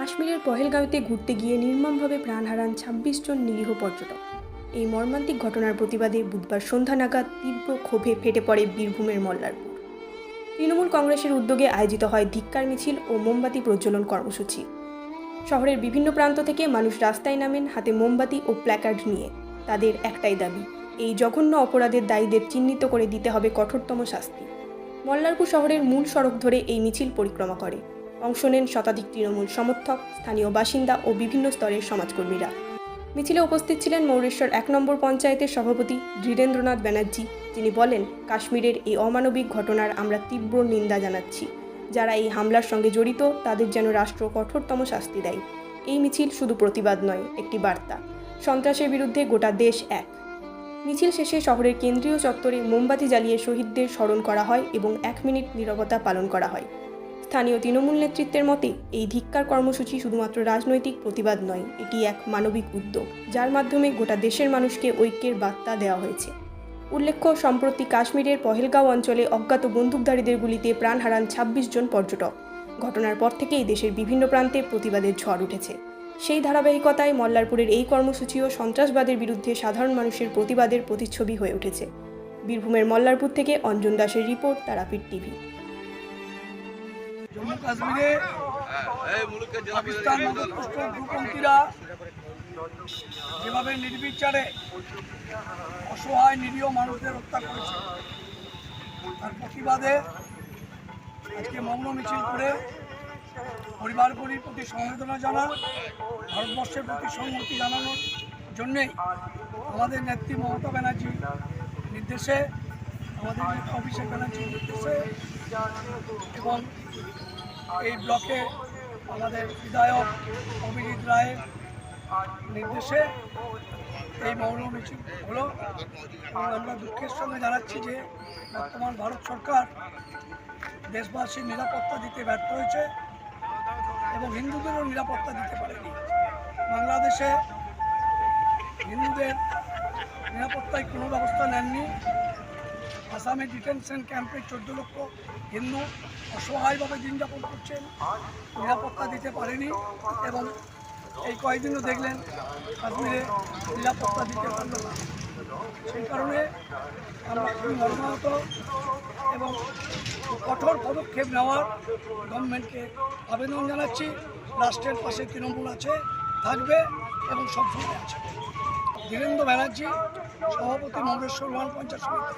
কাশ্মীরের পহেলগাঁওতে ঘুরতে গিয়ে নির্মমভাবে প্রাণ হারান ২৬ জন নিরীহ পর্যটক। এই মর্মান্তিক ঘটনার প্রতিবাদে বুধবার সন্ধ্যা নাগাদ তীব্র ক্ষোভে ফেটে পড়ে বীরভূমের মল্লারপুর। তৃণমূল কংগ্রেসের উদ্যোগে আয়োজিত হয় ধিক্কার মিছিল ও মোমবাতি প্রজ্বলন কর্মসূচি। শহরের বিভিন্ন প্রান্ত থেকে মানুষ রাস্তায় নামেন হাতে মোমবাতি ও প্ল্যাকার্ড নিয়ে। তাদের একটাই দাবি, এই জঘন্য অপরাধের দায়ীদের চিহ্নিত করে দিতে হবে কঠোরতম শাস্তি। মল্লারপুর শহরের মূল সড়ক ধরে এই মিছিল পরিক্রমা করে। অংশ নেন শতাধিক তৃণমূল সমর্থক, স্থানীয় বাসিন্দা ও বিভিন্ন স্তরের সমাজকর্মীরা। মিছিলে উপস্থিত ছিলেন মৌরেশ্বর ১ নম্বর পঞ্চায়েতের সভাপতি ধীরেন্দ্রনাথ ব্যানার্জি। তিনি বলেন, কাশ্মীরের এই অমানবিক ঘটনার আমরা তীব্র নিন্দা জানাচ্ছি। যারা এই হামলার সঙ্গে জড়িত তাদের যেন রাষ্ট্র কঠোরতম শাস্তি দেয়। এই মিছিল শুধু প্রতিবাদ নয়, একটি বার্তা, সন্ত্রাসের বিরুদ্ধে গোটা দেশ এক। মিছিল শেষে শহরের কেন্দ্রীয় চত্বরে মোমবাতি জ্বালিয়ে শহীদদের স্মরণ করা হয় এবং ১ মিনিট নীরবতা পালন করা হয়। স্থানীয় তৃণমূল নেতৃত্বের মতে, এই ধিক্কার কর্মসূচি শুধুমাত্র রাজনৈতিক প্রতিবাদ নয়, এটি এক মানবিক উদ্যোগ, যার মাধ্যমে গোটা দেশের মানুষকে ঐক্যের বার্তা দেওয়া হয়েছে। উল্লেখ্য, সম্প্রতি কাশ্মীরের পহেলগাঁও অঞ্চলে অজ্ঞাত বন্দুকধারীদের গুলিতে প্রাণ হারান ২৬ জন পর্যটক। ঘটনার পর থেকেই দেশের বিভিন্ন প্রান্তে প্রতিবাদের ঝড় উঠেছে। সেই ধারাবাহিকতায় মল্লারপুরের এই কর্মসূচিও সন্ত্রাসবাদের বিরুদ্ধে সাধারণ মানুষের প্রতিবাদের প্রতিচ্ছবি হয়ে উঠেছে। বীরভূমের মল্লারপুর থেকে অঞ্জন দাসের রিপোর্ট, তারাপীঠ টিভি। জম্মু কাশ্মীরে পাকিস্তান মদতপুষ্ট গ্রুপপন্থীরা যেভাবে নির্বিচারে অসহায় নিরীহ মানুষদের হত্যা করেছে, তার প্রতিবাদে আজকে মৌন মিছিল করে পরিবারগুলির প্রতি সমবেদনা জানান, ভারতবর্ষের প্রতি সংহতি জানানোর জন্যেই আমাদের নেত্রী মমতা ব্যানার্জির নির্দেশে, আমাদের নেতা অভিষেক ব্যানার্জির নির্দেশে এবং এই ব্লকে আমাদের বিধায়ক অভিজিৎ রায়ের নির্দেশে এই মৌন মিছিল হলো। এবং আমরা দুঃখের সঙ্গে জানাচ্ছি যে বর্তমান ভারত সরকার দেশবাসীর নিরাপত্তা দিতে ব্যর্থ হয়েছে এবং হিন্দুদেরও নিরাপত্তা দিতে পারেনি। বাংলাদেশে হিন্দুদের নিরাপত্তায় কোনো ব্যবস্থা নেননি। আসামে ডিটেনশন ক্যাম্পে ১৪ লক্ষ হিন্দু অসহায়ভাবে দিন যাপন করছেন, নিরাপত্তা দিতে পারেনি। এবং এই কয়েকদিনও দেখলেন কাশ্মীরে নিরাপত্তা দিতে পারল না। সেই কারণে আমরা খুবই মর্মাহত এবং কঠোর পদক্ষেপ নেওয়ার গভর্নমেন্টকে আবেদন জানাচ্ছি। রাষ্ট্রের পাশে তৃণমূল আছে, থাকবে এবং সবসময় আছে। ধীরেন্দ্র ব্যানার্জি, সভাপতি, মৌরেশ্বর 1 পঞ্চায়েত সমিতি।